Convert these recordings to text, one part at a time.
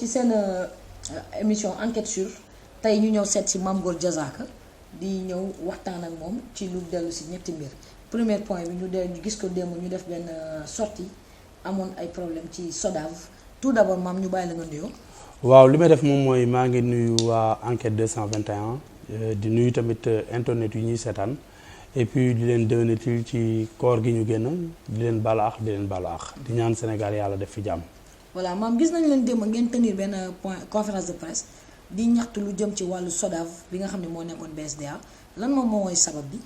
seen émission enquête sur tey ñu ñëw seet si Mame Goor Diazaka di ñëw waxtaan ak moom ci lu dellu si ñetti mbir premier point bi ñu gis ko démb ñu def benn sortie amoon ay problème ci SODAV tout d'abord maam ñu bàyyi la nga nuyoo. waaw li may def moom mooy maa ngi nuyu waa enquête 221 di nuyu tamit internet yu ñuy seetaan et puis di leen déwénatil ci koor gi ñu génn di leen baalu àq di leen baalu àq di ñaan Sénégal yàlla def fi jàmm. voilà maam gis nañ leen démb ngeen tenir benn conférence de presse di ñaxtu lu jëm ci wàllu SODAV bi nga xam ne moo nekkoon BSDA lan moom mooy sabab bi.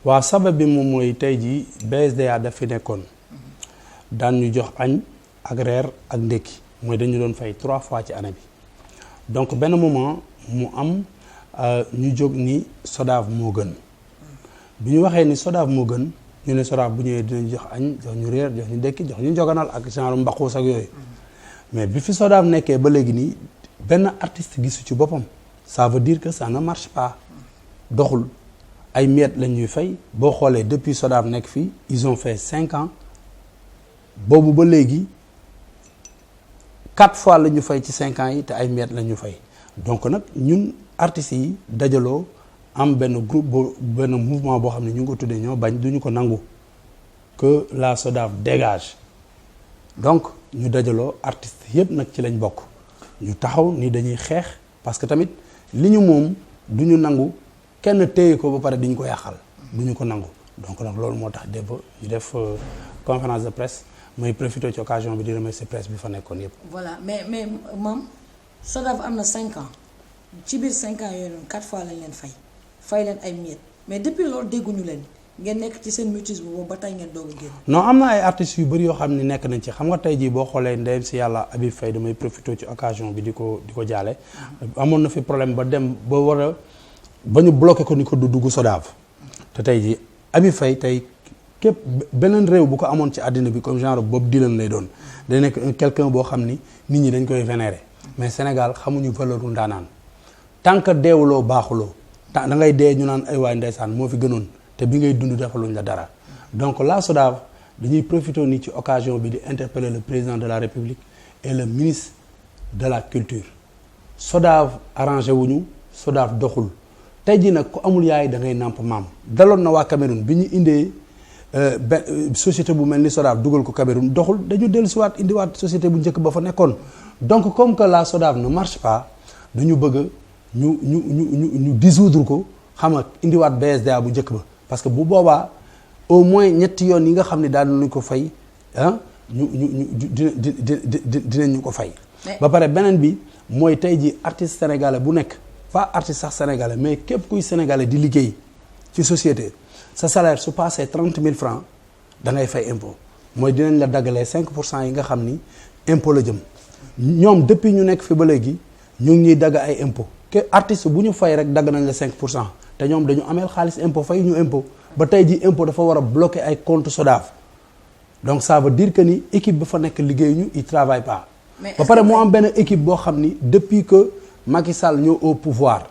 waaw sabab bi moom mooy tey jii BSDA daf fi nekkoon daan ñu jox añ ak reer ak ndékki mooy dañu doon fay 3 fois ci année bi donc benn moment mu am ñu jóg ni SODAV moo gën bi ñu waxee ni SODAV moo gën ñu ne SODAV bu ñëwee dinañ jox añ jox ñu reer jox ñu ndékki jox ñu njoganal ak genre mbaquus ak yooyu mais bi fi SODAV nekkee ba léegi nii benn artiste gisu ci boppam ça veut dire que ça ne marche pas doxul ay miettes lañ ñuy fay boo xoolee depuis SODAV nekk fii ils ont fait 5 ans boobu ba léegi 4 fois la ñu fay ci 5 ans yi te ay miettes la ñu fay donc nag ñun artistes yi dajaloo am benn groupe benn mouvement boo xam ne ñu ngi ko tuddee ñoo bañ duñu ko nangu que la SODAV dégage donc ñu dajaloo artistes yëpp nag ci lañ bokk ñu taxaw ni dañuy xeex parce que tamit li ñu moom du ñu nangu kenn téye ko ba pare diñ ko yàqal du ñu ko nangu donc nag loolu moo tax démb ñu def conférence de presse may profité ci occasion bi di remercier presse bi fa nekkoon yëpp. voilà mais moom SODAV am na 5 ans ci biir 5 ans yooyu noonu 4 fois lañ leen fay leen ay miettes mais depuis loolu dégguñu leen ngeen nekk ci seen mutisme boobu ba tey ngeen doog a génn. non am na ay artistes yu bëri yoo xam ne nekk nañ ci xam nga tey jii boo xoolee ndeyam si yàlla Habib Faye damay profité ci occasion bi di ko jaale. amoon na fi problème ba dem ba war a ba ñu bloqué ko ni ko du dugg SODAV. te tey jii Habib Faye tey képp beneen réew bu ko amoon ci àddina bi comme genre Bob Dylan lay doon day nekk quelqu'un boo xam ni nit ñi dañ koy vénérer mais Sénégal xamuñu valeur u ndaanaan tant que deewuloo baaxuloo da ngay dee ñu naan ay waay ndeysaan moo fi gënoon te bi ngay dund defaluñ la dara donc la SODAV dañuy profité ni ci occasion bi di interpeller le président de la République et le ministre de la culture SODAV arrangé wuñu SODAV doxul tey jii nag ku amul yaay da ngay nàmp maam daloon na waa Cameroun bi ñu indee société bu mel ni SODAV dugal ko Cameroun doxul dañu dellusiwaat indiwaat société bu njëkk ba fa nekkoon donc comme que la SODAV ne marche pas dañu bëgg ñu dissoudre ko xam nga indiwaat BSDA bu njëkk ba parce que bu boobaa au moins ñetti yoon yi nga xam ne daal nañu ko fay dinañ ñu ko fay. ba pare beneen bi mooy tey ji artiste sénégalais bu nekk pas artiste sax sénégalais mais képp kuy sénégalais di liggéey ci société sa salaire su passé 30 000 francs da ngay fay impôt mooy dinañ la daggalee 5% yi nga xam ni impôt la jëm ñoom depuis ñu nekk fi ba léegi ñu ngi ñuy dagg ay impôt que artiste bu ñu fay rek dagg nañ la 5% te ñoom dañu ameel xaalis impôt fay ñu impôt ba tey ji impôt dafa war a bloquer ay compte SODAV donc ça veut dire que ni équipe bi fa nekk liggéey ñu il travaille pas ba pare moo am benn équipe boo xam ni depuis que Macky Sall ñëw au pouvoir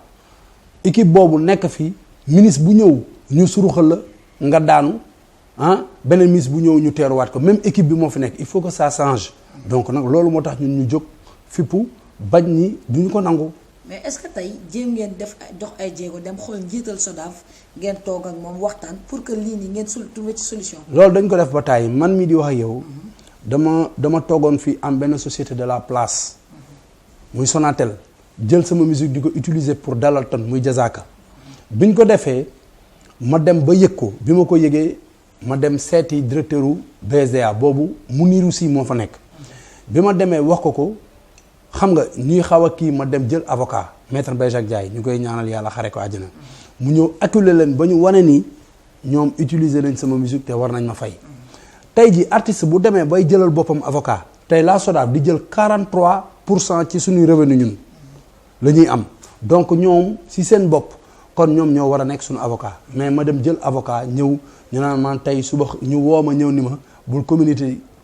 équipe boobu nekk fi ministre bu ñëw ñu suruxal la nga daanu beneen ministre bu ñëw ñu teeruwaat ko même équipe bi moo fi nekk il faut que ça change donc nag loolu moo tax ñun ñu jóg fippu bañ ñi duñu ko nangu. mais est-ce que tey jéem ngeen def dox ay jéego dem xool njiital SODAV ngeen toog ak moom waxtaan pour que lii nii ngeen trouver ci solution. loolu dañ ko def ba tàyyi man mii di wax ak yow dama toogoon fii am benn société de la place muy Sonatel jël sama musique di ko utiliser pour dalal ton muy Diazaka biñ ko defee ma dem ba yëg ko bi ma ko yëgee ma dem seeti directeur u BSDA boobu Mounirou Sy moo fa nekk bi ma demee wax ko xam nga ñuy xaw a kii ma dem jël avocat maître Béjac Ndiaye ñu koy ñaanal yàlla xare ko àjjana mu ñëw acculer leen ba ñu wane ni ñoom utiliser nañ sama musique te war nañ ma fay tey ji artiste bu demee bay jëlal boppam avocat tey la SODAV di jël 43% ci suñuy revenu ñun la ñuy am donc ñoom si seen bopp kon ñoom ñoo war a nekk suñu avocat mais ma dem jël avocat ñëw ñu naan man tey suba ñu woo ma ñëw ni ma bul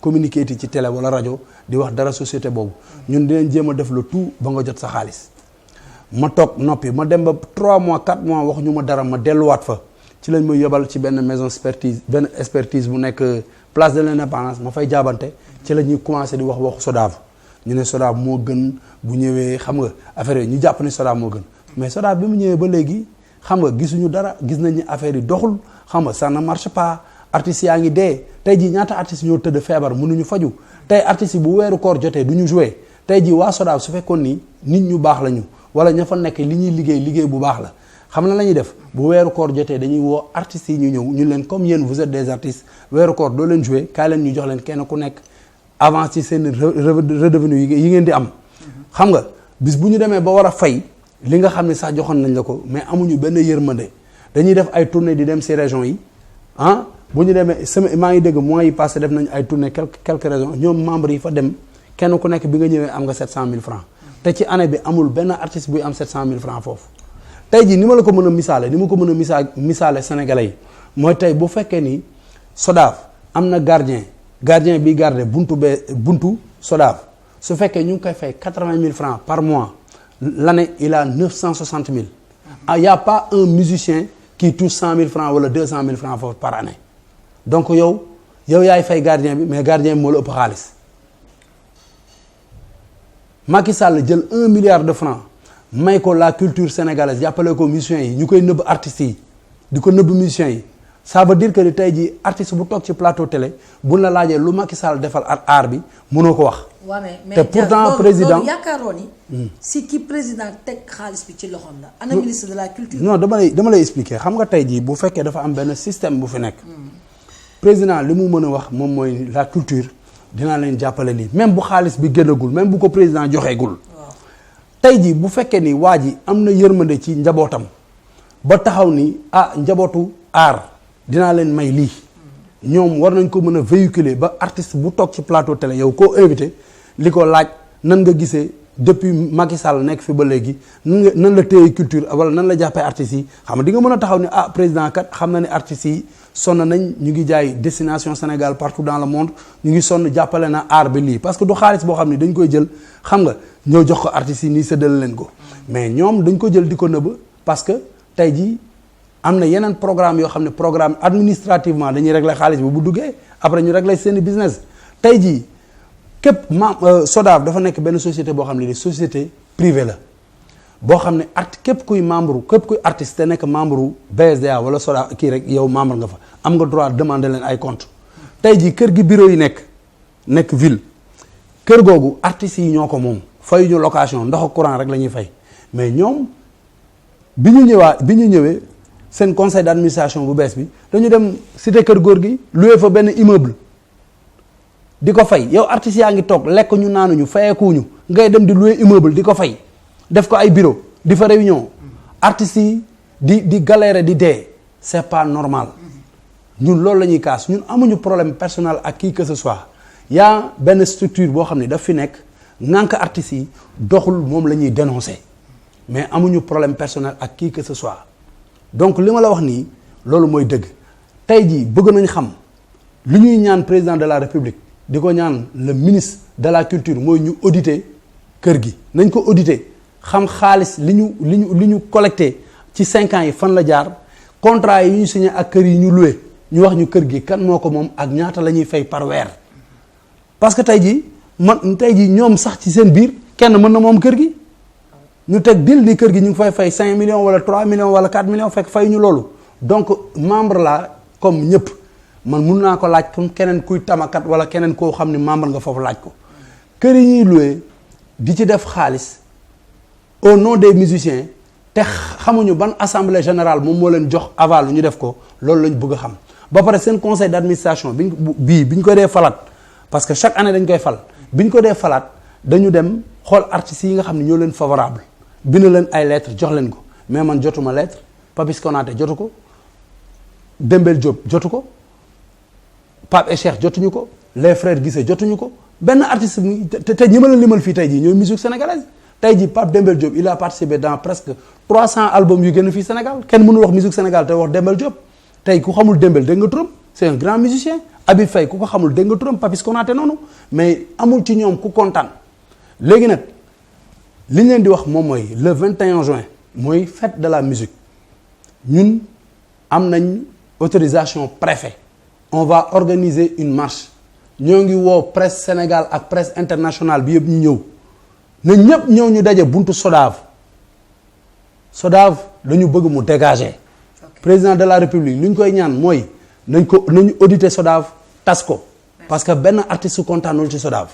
communiquer ci télé wala rajo di wax dara société boobu ñun dinañ jéem a def le tout ba nga jot sa xaalis ma toog noppi ma dem ba 3 mois 4 mois wax ñu ma dara ma delluwaat fa ci lañ ma yebal ci benn maison expertise bu nekk place de l'Indépendance ma fay jaabante ci la ñuy commencé di wax waxu SODAV ñu ne SODAV moo gën bu ñëwee xam nga affaire yi ñu jàpp ne SODAV moo gën mais SODAV bi mu ñëwee ba léegi xam nga gisuñu dara gis nañ ni affaire yi doxul xam nga ça ne marche pas artistes yaa ngi dee tey jii ñaata artistes ñoo tëdd feebar mënuñu faju tey artistes yi bu weeru koor jotee du ñu joué tey jii waa SODAV su fekkoon ni nit ñu baax lañu wala ña fa nekk li ñuy liggéey bu baax la xam na la ñuy def bu weeru koor jotee dañuy woo artistes yi ñu ñëw ñu leen comme yéen vous êtes des artistes weeru koor doo leen joué kaay leen ñu jox leen kenn ku nekk avance ci seen redevenu yi ngeen di am xam nga bis bu ñu demee ba war a fay li nga xam ne sax joxoon nañ la ko mais amuñu benn yërmande dañuy def ay tournée di dem ci régions yi ah bu ñu demee maa ngi dégg mois yi passé def nañ ay tournée quelques régions ñoom membres yi fa dem kenn ku nekk bi nga ñëwee am nga 700 000 francs te ci année bi amul benn artiste buy am 700 000 francs foofu tey jii ni ma la ko mën a misaale ni ma ko mën a misaale sénégalais yi mooy tey bu fekkee ni SODAV am na gardien bi garde buntu SODAV su fekkee ñu ngi koy fay 80 000 francs par mois l'année il a 960 000 il y a pas un musicien qui touche 100 000 francs wala 200 000 francs foofu par année donc yow yaay fay gardien bi mais gardien bi moo la ëpp xaalis Macky Sall jël 1 milliard de francs may ko la culture sénégalaise jàppale ko musiciens yi ñu koy nëbb artistes yi di ko nëbb musiciens yi ça veut dire que ni tey jii artiste bu toog ci plateau télé buñ la laajee lu Macky Sall defal art bi mënoo ko wax. waaw mais te pourtant président loolu yaakaaroon ni. si ki président teg xaalis bi ci loxoom la. ana ministre de la culture. non dama lay expliquer xam nga tey jii bu fekkee dafa am benn système bu fi nekk. président li mu mën a wax moom mooy la culture dinaa leen jàppale lii même bu xaalis bi génnagul même bu ko président joxeegul. tey jii bu fekkee ni waa ji am na yërmande ci njabootam ba taxaw ni njabootu aar dinaa leen may lii ñoom war nañ ko mën a véhiculer ba artiste bu toog ci plateau télé yow koo invité li ko laaj nan nga gisee depuis Macky Sall nekk fi ba léegi nan la téye culture wala nan la jàppee artistes yi xam nga di nga mën a taxaw ni président kat xam na ne artistes yi sonn nañ ñu ngi jaay destination Sénégal partout dans le monde ñu ngi sonn jàppale na art bi lii parce que du xaalis boo xam ne dañ koy jël xam nga ñoo jox ko artistes yi nii séddale leen ko mais ñoom dañ ko jël di ko nëbb parce que tey jii am na yeneen programme yoo xam ne programme administrativement dañuy régler xaalis bi bu duggee après ñu régler seeni business tey jii képp SODAV dafa nekk benn société boo xam ne ni société privée la boo xam ne képp kuy artiste te nekk membre BSDA wala SODAV kii rek yow membre nga fa am nga droit demander leen ay compte tey jii kër gi bureau yi nekk ville kër googu artistes yi ñoo ko moom fay ñu location ndox ak courant rek la ñuy fay mais ñoom bi ñu ñëwee seen conseil d'administration bu bees bi dañu dem cité kër góor gi loué fa benn immeuble di ko fay yow artistes yaa ngi toog lekk ñu naanuñu fayeekuñu ngay dem di loué immeuble di ko fay def ko ay bureau di fa réunion artistes yi di galérer di dee c'est pas normal ñun loolu la ñuy kaas ñun amuñu problème personnel ak qui que ce soit yaa benn structure boo xam ne daf fi nekk ŋànk artistes yi doxul moom la ñuy dénoncer mais amuñu problème personnel ak qui que ce soit donc li ma la wax nii loolu mooy dëgg tey jii bëgg nañ xam li ñuy ñaan président de la république di ko ñaan le ministre de la culture mooy ñu auditer kër gi nañ ko auditer xam xaalis li ñu collecté ci 5 ans yi fan la jaar contrat yi ñu signé ak kër yi ñu loué ñu wax ñu kër gi kan moo ko moom ak ñaata la ñuy fay par weer parce que tey jii ñoom sax ci seen biir kenn mën na moom kër gi ñu teg dil ni kër gi ñu ngi fay 5 millions wala 3 millions wala 4 millions fekk fay ñu loolu donc membre la comme ñëpp man mun naa ko laaj comme keneen kuy tamakat wala keneen koo xam ne membre nga foofu laaj ko kër yi ñuy loué di ci def xaalis au nom des musiciens te xamuñu ban assemblée générale moom moo leen jox aval ñu def ko loolu lañ bëgg a xam ba pare seen conseil d'administration bi ñu ko dee falaat parce que chaque année dañ koy fal bi ñu ko dee falaat dañu dem xool artistes yi nga xam ne ñoo leen favorable bind leen ay lettres jox leen ko mais man jotuma lettre Papis Konaté jotu ko Dembel Diop jotu ko Pape et Cheikh jotuñu ko les frères Guissé jotuñu ko benn artiste te ñi ma la limal fii tey jii ñooy musique sénégalaise tey jii Pape Dembel Diop il a participé dans presque 300 albums yu génn fii Sénégal kenn mënul wax musique Sénégal te wax Dembel Diop tey ku xamul Dembel dégg nga turam c'est un grand musicien Habib Faye ku ko xamul dégg nga turam Papis Konaté noonu mais amul ci ñoom ku kontaan léegi nag li ñu leen di wax moom mooy le 21 juin mooy fête de la musique ñun am nañ autorisation préfet on va organiser une marche ñoo ngi woo presse Sénégal ak presse internationale bi yëpp ñu ñëw na ñëpp ñëw ñu daje buntu SODAV dañu bëgg mu dégager président de la république li ñu koy ñaan mooy nañu auditer SODAV tas ko parce que benn artiste kontaanul ci SODAV